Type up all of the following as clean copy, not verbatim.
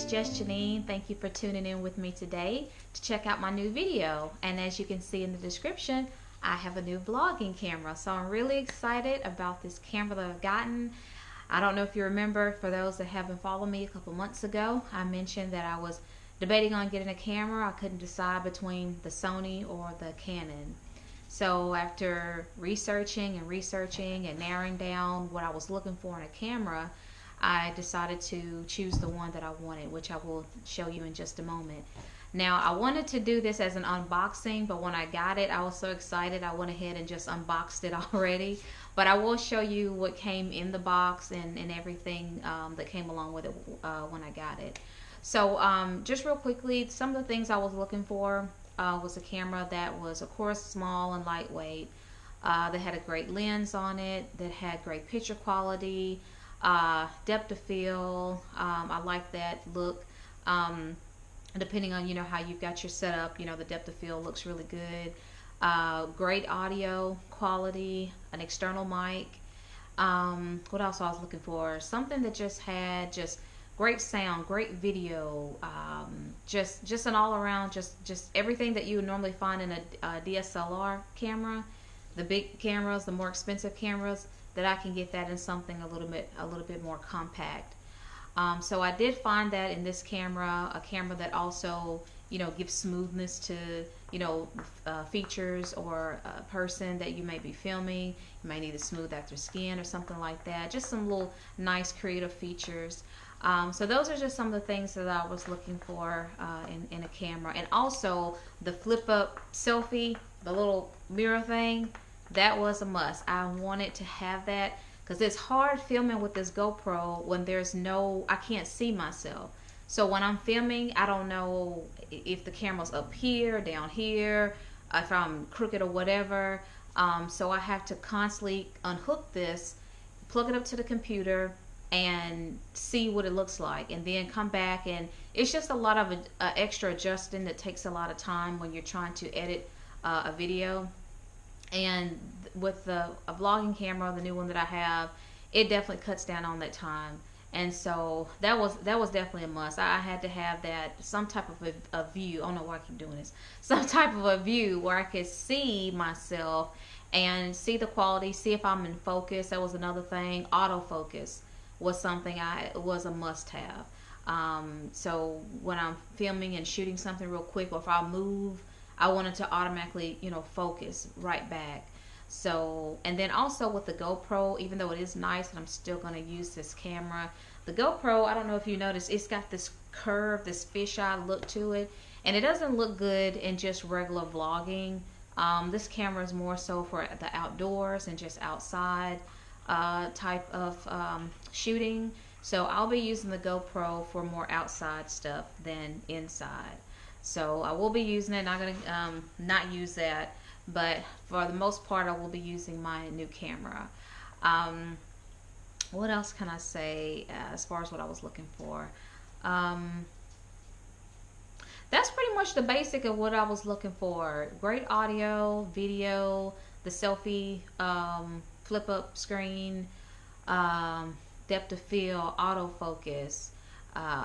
it's just Janine. Thank you for tuning in with me today to check out my new video. And as you can see in the description, I have a new vlogging camera. So I'm really excited about this camera that I've gotten. I don't know if you remember, for those that haven't followed me a couple months ago, I mentioned that I was debating on getting a camera. I couldn't decide between the Sony or the Canon. So after researching and narrowing down what I was looking for in a camera, I decided to choose the one that I wanted, which I will show you in just a moment. Now, I wanted to do this as an unboxing, but when I got it, I was so excited I went ahead and just unboxed it already. But I will show you what came in the box and everything that came along with it when I got it. So just real quickly, some of the things I was looking for was a camera that was, of course, small and lightweight, that had a great lens on it, that had great picture quality, depth of field. I like that look. Depending on how you've got your setup, the depth of field looks really good. Great audio quality, an external mic. What else I was looking for? Something that just had great sound, great video, just an all around, just everything that you would normally find in a DSLR camera. The big cameras, the more expensive cameras, that I can get that in something a little bit more compact. So I did find that in this camera, a camera that also gives smoothness to features or a person that you may be filming. You may need to smooth out their skin or something like that. Just some little nice creative features. So those are just some of the things that I was looking for in a camera. And also the flip up selfie, the little mirror thing, that was a must. I wanted to have that because it's hard filming with this GoPro when I can't see myself. So when I'm filming, I don't know if the camera's up here, down here, if I'm crooked or whatever. So I have to constantly unhook this, plug it up to the computer, and see what it looks like, and then come back. And it's just a lot of extra adjusting that takes a lot of time when you're trying to edit a video. And with a vlogging camera, the new one that I have, it definitely cuts down on that time. And so that was definitely a must. I had to have that, some type of a view. I don't know why I keep doing this. Some type of a view where I could see myself and see the quality, see if I'm in focus. That was another thing. Autofocus was something was a must-have. So when I'm filming and shooting something real quick, or if I move, I wanted to automatically, focus right back. So, and then also with the GoPro, even though it is nice and I'm still going to use this camera, the GoPro, I don't know if you noticed, it's got this curve, this fisheye look to it, and it doesn't look good in just regular vlogging. This camera is more so for the outdoors and just outside type of shooting. So I'll be using the GoPro for more outside stuff than inside. So I will be using it. I'm going to not use that, but for the most part I will be using my new camera. What else can I say as far as what I was looking for? That's pretty much the basic of what I was looking for. Great audio, video, the selfie flip up screen, depth of field, autofocus,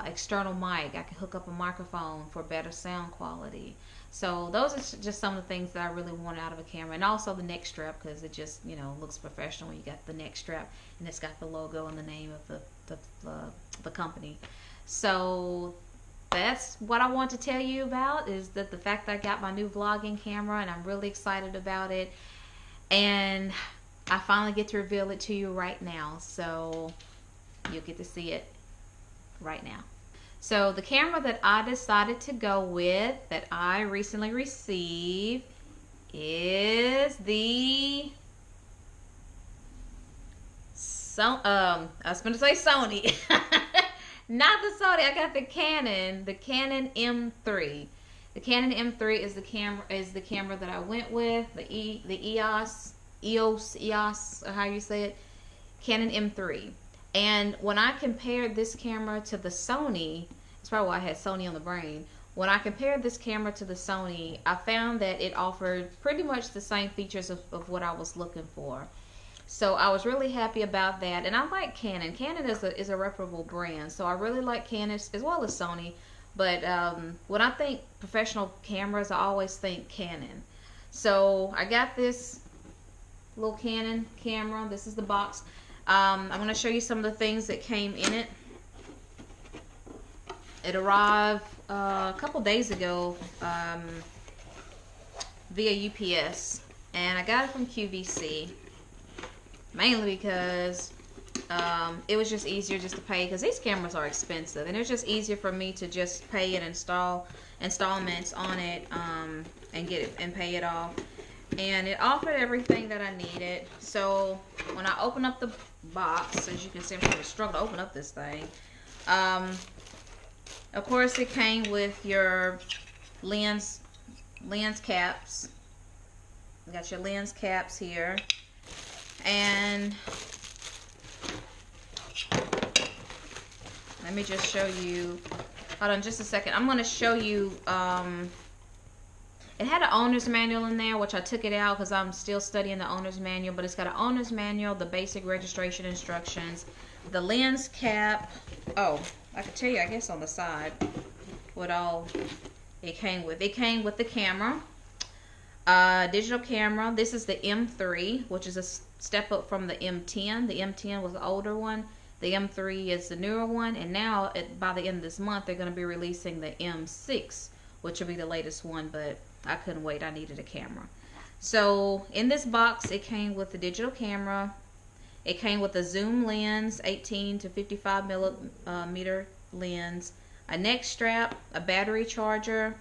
external mic. I can hook up a microphone for better sound quality. So those are just some of the things that I really want out of a camera. And also the neck strap, because it just looks professional when you got the neck strap and it's got the logo and the name of the company. So that's what I want to tell you about, is that the fact that I got my new vlogging camera and I'm really excited about it, and I finally get to reveal it to you right now. So you'll get to see it right now. So the camera that I decided to go with, that I recently received, is the I was going to say Sony. Not the Sony. I got the Canon M3. The Canon M3 is the camera that I went with. The Eos, or how you say it, Canon M3. And when I compared this camera to the Sony, that's probably why I had Sony on the brain. When I compared this camera to the Sony, I found that it offered pretty much the same features of what I was looking for. So I was really happy about that, and I like Canon. Canon is a reputable brand, so I really like Canon as well as Sony. But when I think professional cameras, I always think Canon. So I got this little Canon camera. This is the box. I'm going to show you some of the things that came in it. It arrived a couple days ago via UPS, and I got it from QVC, mainly because it was just easier just to pay, because these cameras are expensive, and it was just easier for me to just pay and install installments on it and get it and pay it off. And it offered everything that I needed. So when I open up the box, as you can see, I'm going to struggle to open up this thing. Of course, it came with your lens caps. You got your lens caps here, and let me just show you. Hold on just a second. I'm going to show you. It had an owner's manual in there, which I took it out because I'm still studying the owner's manual. But it's got an owner's manual, the basic registration instructions, the lens cap. Oh, I could tell you, I guess, on the side what all it came with. It came with the camera, digital camera. This is the M3, which is a step up from the M10. The M10 was the older one. The M3 is the newer one. And now, by the end of this month, they're going to be releasing the M6, which will be the latest one. But I couldn't wait. I needed a camera. So in this box, it came with the digital camera. It came with a zoom lens, 18 to 55 millimeter lens, a neck strap, a battery charger,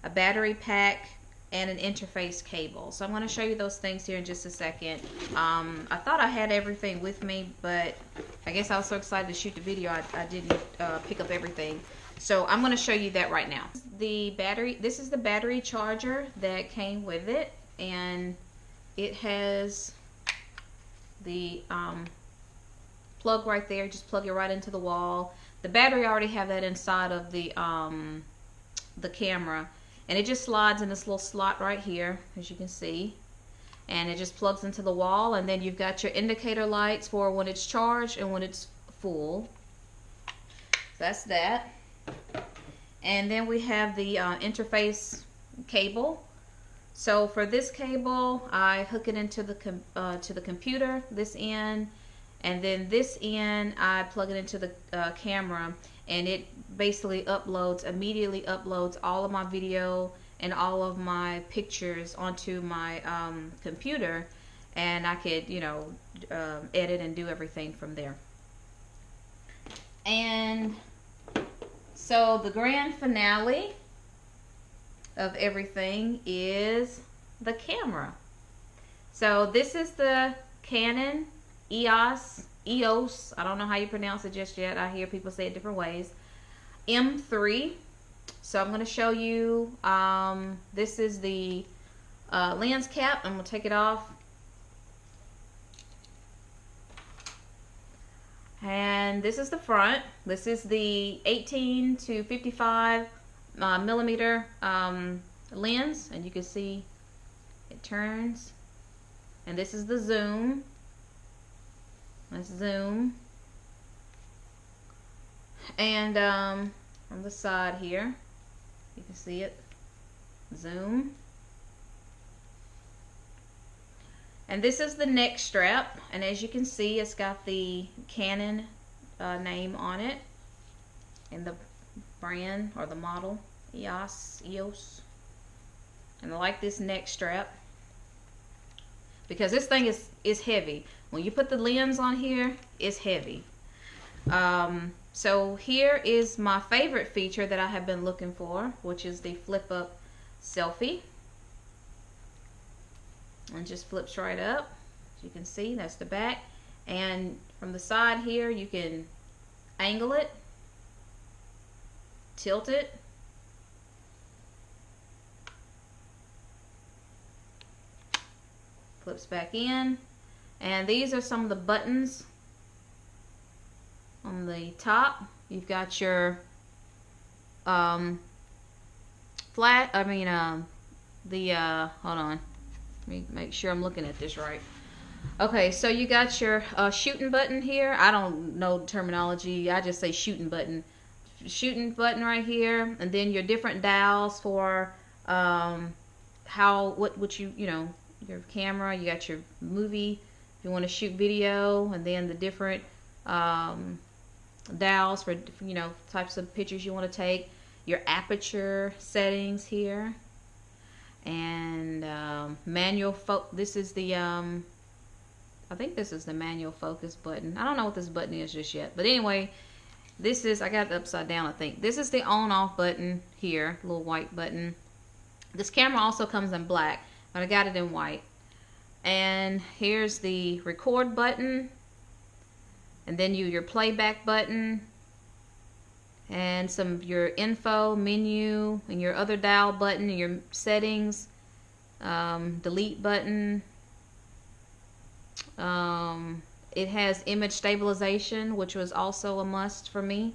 a battery pack, and an interface cable. So I'm going to show you those things here in just a second. I thought I had everything with me, but I guess I was so excited to shoot the video, I didn't pick up everything. So I'm going to show you that right now. This is the battery charger that came with it, and it has the plug right there. Just plug it right into the wall. The battery, I already have that inside of the camera, and it just slides in this little slot right here, as you can see, and it just plugs into the wall. And then you've got your indicator lights for when it's charged and when it's full. So that's that. And then we have the interface cable. So for this cable, I hook it into the to the computer, this end, and then this end I plug it into the camera, and it basically immediately uploads all of my video and all of my pictures onto my computer, and I could, you know, edit and do everything from there. And so the grand finale of everything is the camera. So this is the Canon Eos, I don't know how you pronounce it just yet. I hear people say it different ways. M3. So I'm going to show you, this is the lens cap. I'm going to take it off. And this is the front. This is the 18 to 55 millimeter lens, and you can see it turns. And this is the zoom. Let's zoom. And on the side here, you can see it. Zoom. And this is the neck strap, and as you can see, it's got the Canon name on it, and the brand or the model, Eos. And I like this neck strap because this thing is heavy. When you put the lens on here, it's heavy. So here is my favorite feature that I have been looking for, which is the flip up selfie. And just flips right up. As you can see, that's the back. And from the side here, you can angle it, tilt it, flips back in. And these are some of the buttons on the top. You've got your hold on, let me make sure I'm looking at this right. Okay, so you got your shooting button here. I don't know terminology. I just say shooting button. Shooting button right here, and then your different dials for what you know, your camera. You got your movie if you want to shoot video, and then the different dials for, you know, types of pictures you want to take. Your aperture settings here, and manual this is the I think this is the manual focus button. I don't know what this button is just yet, but anyway, this is, I got it upside down, I think. This is the on off button here, little white button. This camera also comes in black, but I got it in white. And here's the record button, and then your playback button, and some of your info menu, and your other dial button, and your settings, delete button. It has image stabilization, which was also a must for me.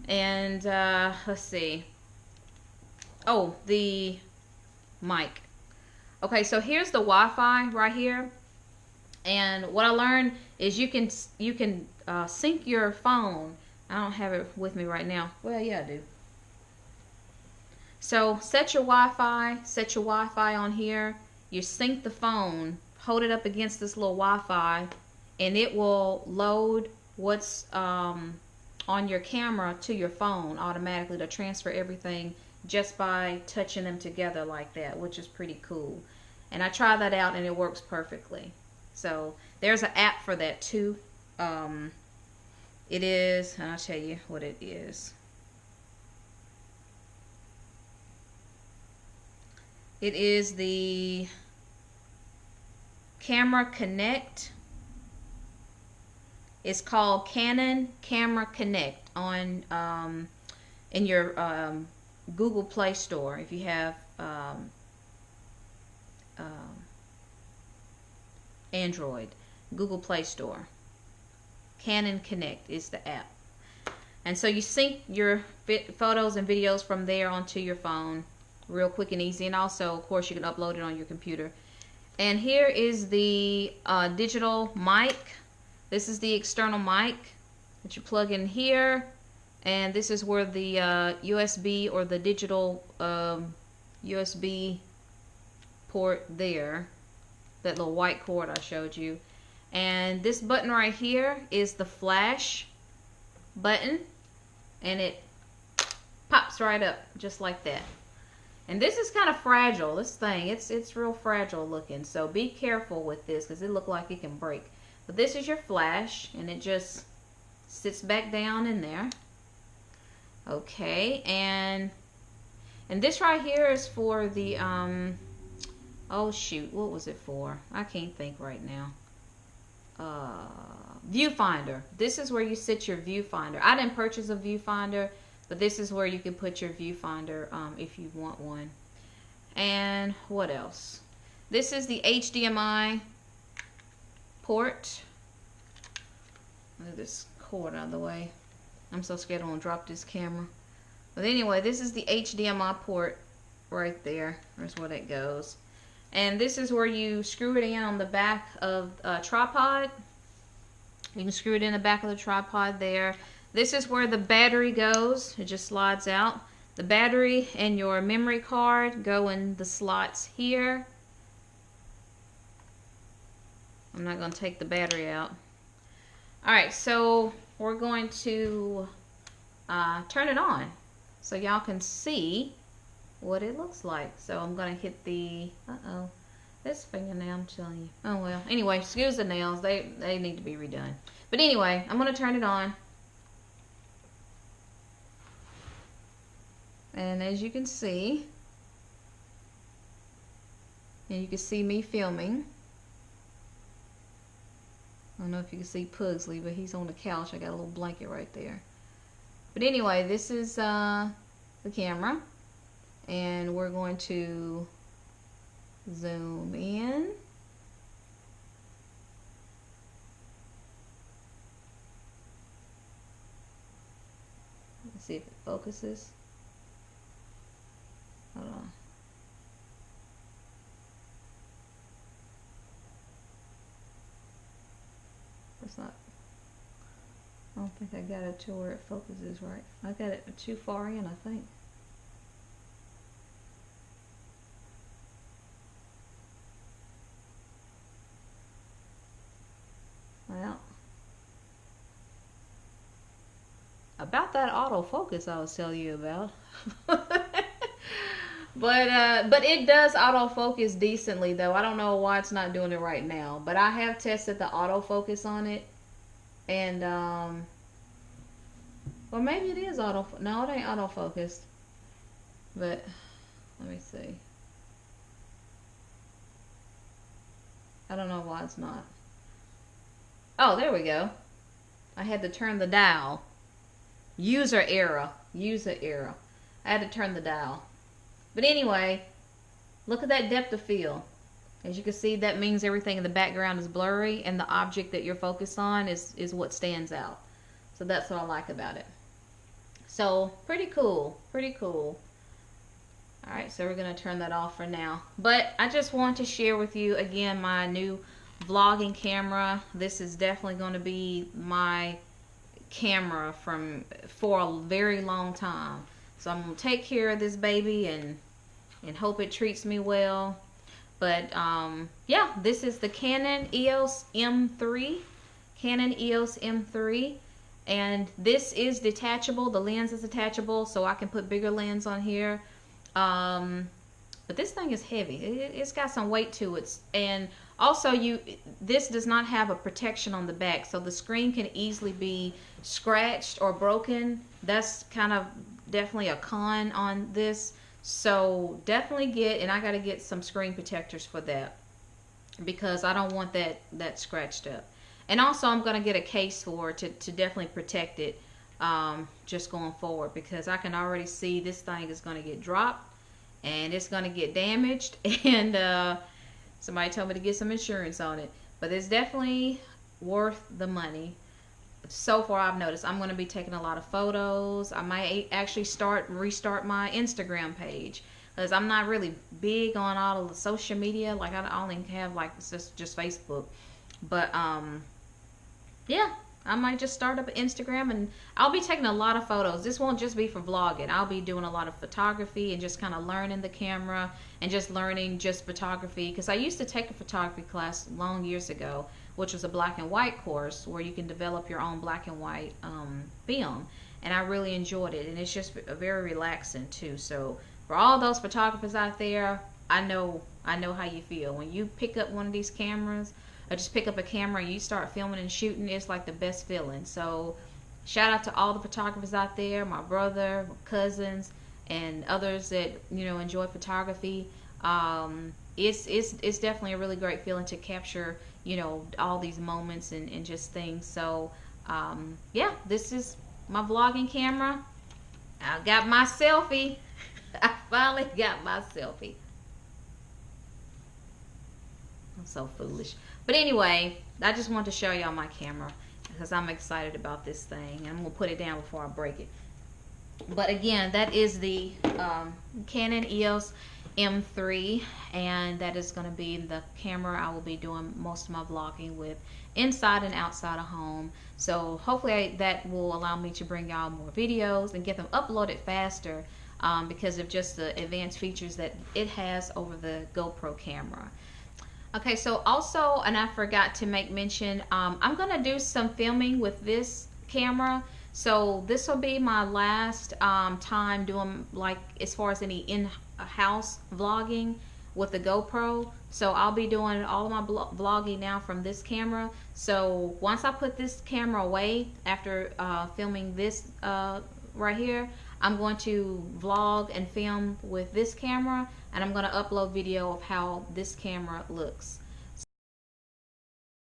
And let's see. Oh, the mic. Okay, so here's the Wi-Fi right here. And what I learned is you can sync your phone. I don't have it with me right now. Well, yeah, I do. So set your Wi-Fi on here. You sync the phone, hold it up against this little Wi-Fi, and it will load what's on your camera to your phone automatically, to transfer everything just by touching them together like that, which is pretty cool. And I tried that out and it works perfectly. So there's an app for that too. It is, and I'll tell you what it is. It is the Camera Connect. It's called Canon Camera Connect on in your Google Play Store. If you have Android, Google Play Store. Canon Connect is the app. And so you sync your photos and videos from there onto your phone real quick and easy. And also, of course, you can upload it on your computer. And here is the digital mic. This is the external mic that you plug in here. And this is where the USB or the digital USB port there, that little white cord I showed you. And this button right here is the flash button, and it pops right up just like that. And this is kind of fragile, this thing. It's real fragile looking, so be careful with this because it looks like it can break. But this is your flash, and it just sits back down in there. Okay, and this right here is for the oh shoot, what was it for? I can't think right now. Viewfinder. This is where you sit your viewfinder. I didn't purchase a viewfinder, but this is where you can put your viewfinder if you want one. And what else? This is the HDMI port. Move this cord out of the way. I'm so scared I'm gonna drop this camera. But anyway, this is the HDMI port right there. There's where that goes. And this is where you screw it in on the back of a tripod. You can screw it in the back of the tripod there. This is where the battery goes. It just slides out. The battery and your memory card go in the slots here. I'm not going to take the battery out. Alright, so we're going to turn it on so y'all can see what it looks like. So I'm going to hit the, this fingernail, I'm telling you. Oh well, anyway, excuse the nails, they need to be redone. But anyway, I'm going to turn it on. And as you can see, and you can see me filming. I don't know if you can see Pugsley, but he's on the couch. I got a little blanket right there. But anyway, this is the camera. And we're going to zoom in. Let's see if it focuses. Hold on. it's not. I don't think I got it to where it focuses right. I got it too far in, I think. Well, about that autofocus I was telling you about. But it does autofocus decently though. I don't know why it's not doing it right now. But I have tested the autofocus on it. And or maybe it is auto. No, it ain't autofocused. But let me see. I don't know why it's not. Oh, there we go. I had to turn the dial. User error. User error. I had to turn the dial. But anyway, look at that depth of field. As you can see, that means everything in the background is blurry and the object that you're focused on is what stands out. So that's what I like about it. So pretty cool. Pretty cool. Alright, so we're going to turn that off for now. But I just want to share with you again my new vlogging camera. This is definitely going to be my camera for a very long time. So I'm going to take care of this baby and hope it treats me well. But yeah, this is the Canon Eos M3. Canon EOS M3. And this is detachable. The lens is detachable, so I can put bigger lens on here. But this thing is heavy. It's got some weight to it. And also, this does not have a protection on the back, so the screen can easily be scratched or broken. That's kind of definitely a con on this. So definitely and I got to get some screen protectors for that, because I don't want that scratched up. And also I'm going to get a case for it to definitely protect it just going forward, because I can already see this thing is going to get dropped and it's going to get damaged. And somebody told me to get some insurance on it, but it's definitely worth the money. So far I've noticed I'm going to be taking a lot of photos. I might actually restart my Instagram page, because I'm not really big on all of the social media. Like I only have like just Facebook. But yeah, I might just start up an Instagram, and I'll be taking a lot of photos. This won't just be for vlogging. I'll be doing a lot of photography and just kind of learning the camera and just learning just photography, because I used to take a photography class long years ago, which was a black and white course where you can develop your own black and white film, and I really enjoyed it, and it's just very relaxing too. So for all those photographers out there, I know how you feel when you pick up one of these cameras, or just pick up a camera and you start filming and shooting. It's like the best feeling. So shout out to all the photographers out there, my brother, my cousins, and others that enjoy photography. It's definitely a really great feeling to capture all these moments and just things. So yeah, this is my vlogging camera. I got my selfie. I finally got my selfie. I'm so foolish. But anyway, I just wanted to show y'all my camera, because I'm excited about this thing. And I'm going to put it down before I break it. But again, that is the Canon EOS M3, and that is going to be the camera I will be doing most of my vlogging with, inside and outside of home. So hopefully that will allow me to bring y'all more videos and get them uploaded faster, because of just the advanced features that it has over the GoPro camera. Okay, so also, and I forgot to make mention, I'm going to do some filming with this camera. So this will be my last time doing, like, as far as any in-house vlogging with the GoPro. So I'll be doing all of my vlogging now from this camera. So once I put this camera away after filming this right here, I'm going to vlog and film with this camera, and I'm going to upload video of how this camera looks.